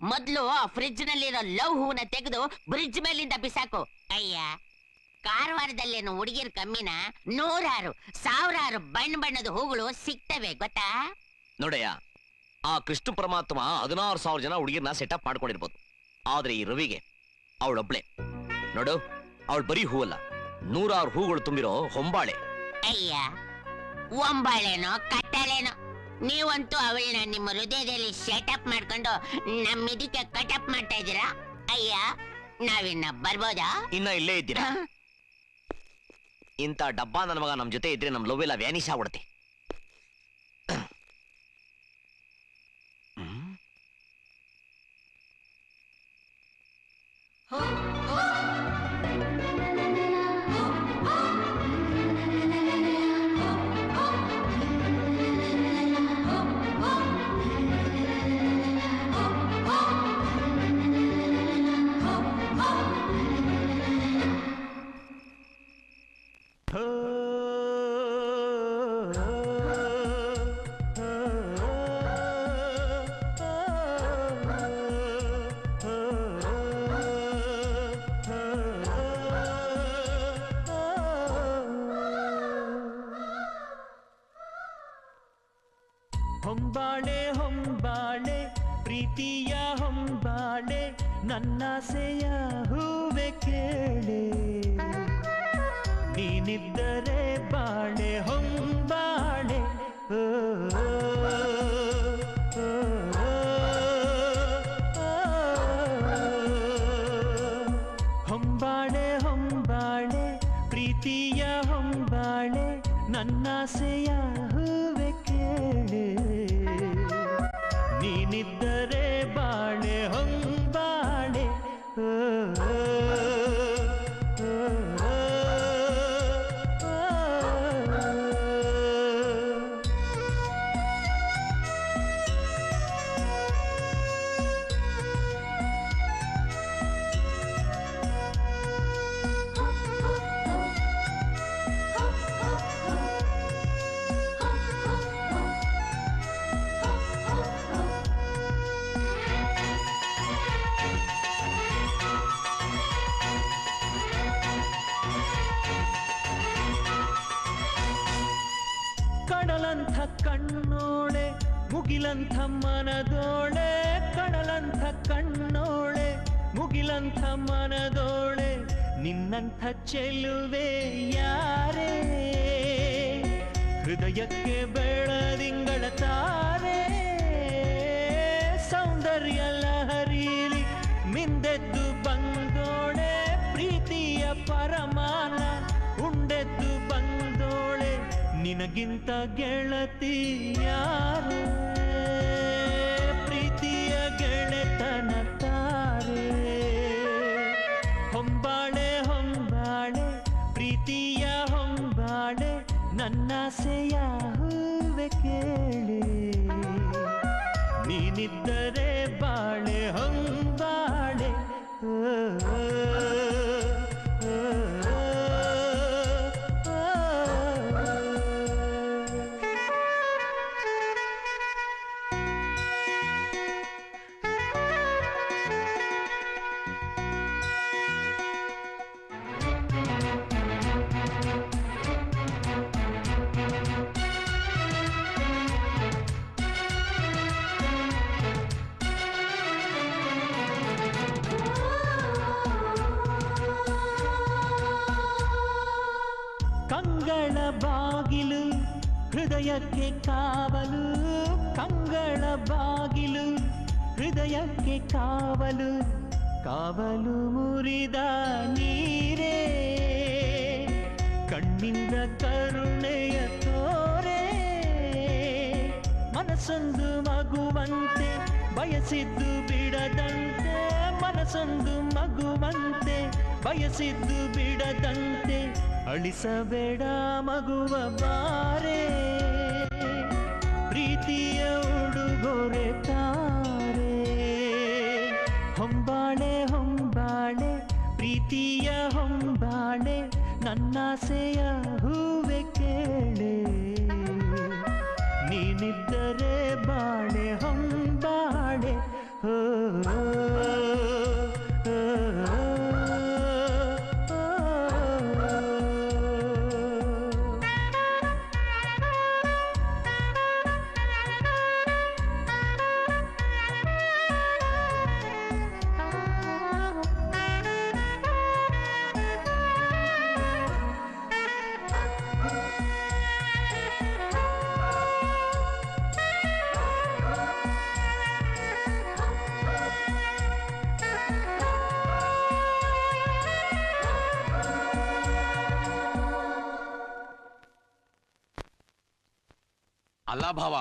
ಮೊದ್ಲು ಫ್ರಿಡ್ಜ್ ನಲ್ಲಿರೋ ಲವ್ ಹೂವನ್ನ ತೆಗೆದು ಬ್ರಿಡ್ಜ್ ಮೇಲಿಂದ ಬಿಸಾಕು. ಅಯ್ಯ, ಕಾರವಾರದಲ್ಲೇನು ಹುಡುಗಿರ್ ಕಮ್ಮಿನ? ನೂರಾರು ಸಾವಿರಾರು ಬಣ್ಣದ ಹೂಗಳು ಸಿಗ್ತವೆ ಗೊತ್ತಾ? ನೋಡಯ್ಯ, ಆ ಕೃಷ್ಣ ಪರಮಾತ್ಮ 16,000 ಜನ ಹುಡುಗಿರ್ನ ಸೆಟಪ್ ಮಾಡ್ಕೊಂಡಿರ್ಬೋದು. ಆದ್ರೆ ಈ ರವಿಗೆ ಅವಳೊಬ್ಳೆ ನೋಡು, ಅವಳು ಬರೀ ಹೂವಲ್ಲ, 100 ಹೂಗಳು ತುಂಬಿರೋ ಹೊಂಬಾಳೆ. ಅಯ್ಯ, ಒಂಬಾಳೆನೋ ಕಟ್ಟಳೆನೋ, ನೀವಂತೂ ಅವಳನ್ನ ನಿಮ್ಮ ಹೃದಯದಲ್ಲಿ ಸೆಟಪ್ ಮಾಡ್ಕೊಂಡು ನಮ್ಮಿದಕ್ಕೆ ಕಟಪ್ ಮಾಡ್ತಾ ಇದ್ದೀರಾ. ಅಯ್ಯ, ನಾವಿನ್ನ ಬರ್ಬೋದಾ? ಇನ್ನ ಇಲ್ಲೇ ಇದ್ದೀರಾ? ಇಂಥ ಡಬ್ಬ ನನ್ನ ಮಗ ನಮ್ ಜೊತೆ ಇದ್ರೆ ನಮ್ ಲವ್ ಎಲ್ಲ ವ್ಯಾನಿಶ್ ಆಗ್ಬಿಡುತ್ತೆ. ಹೊಂಬಾಳೆ ಹೊಂಬಾಳೆ ಪ್ರೀತಿಯ ಹೊಂಬಾಳೆ ನನ್ನಾಸೆಯ ಹೂವೆ ಕೇಳೆ, ನೀನಿದ್ದರೆ ಬಾಳೆ ಹೊಂಬಾಳೆ. ಹೊಂಬಾಳೆ ಹೊಂಬಾಳೆ ಪ್ರೀತಿಯ ಹೊಂಬಾಳೆ ನನ್ನಾಸೆಯ ಹೂವೆ ಕೇಳೆ, ನೀನಿದ್ದರೆ ಬಾಳೆ ಹೊಂಬಾಳೆ. ಕಡಲಂಥ ಕಣ್ಣೋಳೆ ಮುಗಿಲಂಥ ಮನದೋಳೆ, ಕಡಲಂಥ ಕಣ್ಣೋಳೆ ಮುಗಿಲಂಥ ಮನದೋಳೆ, ನಿನ್ನಂಥ ಚೆಲುವೆ ಯಾರೇ, ಹೃದಯಕ್ಕೆ ಬೆಳದಿಂಗಳ ತಾರೆ, ಸೌಂದರ್ಯ ಲಹರೀಲಿ ಮಿಂದೆದ್ದು ಬಂದೋಳೆ, ಪ್ರೀತಿಯ ಪರಮಾನ ಉಂಡೆದ್ದು ಬಂದೋಳೆ, ನಿನಗಿಂತ ಗೆಳತಿ ಯಾರೇ, ಪ್ರೀತಿಯ ಗೆಳೆತನ ತಾರೆ. ಹೊಂಬಾಳೆ ಹೊಂಬಾಳೆ ಪ್ರೀತಿಯ ಹೊಂಬಾಳೆ ನನ್ನಾಸೆಯ ಹೂವೆ ಕೇಳೆ, ನೀನಿದ್ದರೆ ಬಾಳೆ ಹೊಂಬಾಳೆ. ಕಂಗಳ ಬಾಗಿಲು ಹೃದಯಕ್ಕೆ ಕಾವಲು, ಕಂಗಳ ಬಾಗಿಲು ಹೃದಯಕ್ಕೆ ಕಾವಲು, ಕಾವಲು ಮುರಿದ ನೀರೇ, ಕಣ್ಣಿಂದ ಕರುಣೆಯ ತೋರೆ, ಮನಸ್ಸೊಂದು ಮಗುವಂತೆ ಬಯಸಿದ್ದು ಬಿಡದಂತೆ, ಮನಸ್ಸೊಂದು ಮಗುವಂತೆ ಬಯಸಿದ್ದು ಬಿಡದಂತೆ, ಅಳಿಸಬೇಡ ಮಗುವ ಬಾರೆ, ಪ್ರೀತಿಯ ಉಡುಗೊರೆ ತಾರೆ. ಹೊಂಬಾಳೆ ಹೊಂಬಾಳೆ ಪ್ರೀತಿಯ ಹೊಂಬಾಳೆ ನನ್ನಾಸೆಯ ಹೂವೆ ಕೇಳೆ, ನೀನಿದ್ದರೆ ಬಾಳೆ ಹೊಂಬಾಳೆ. ಅಲ್ಲ ಭಾವ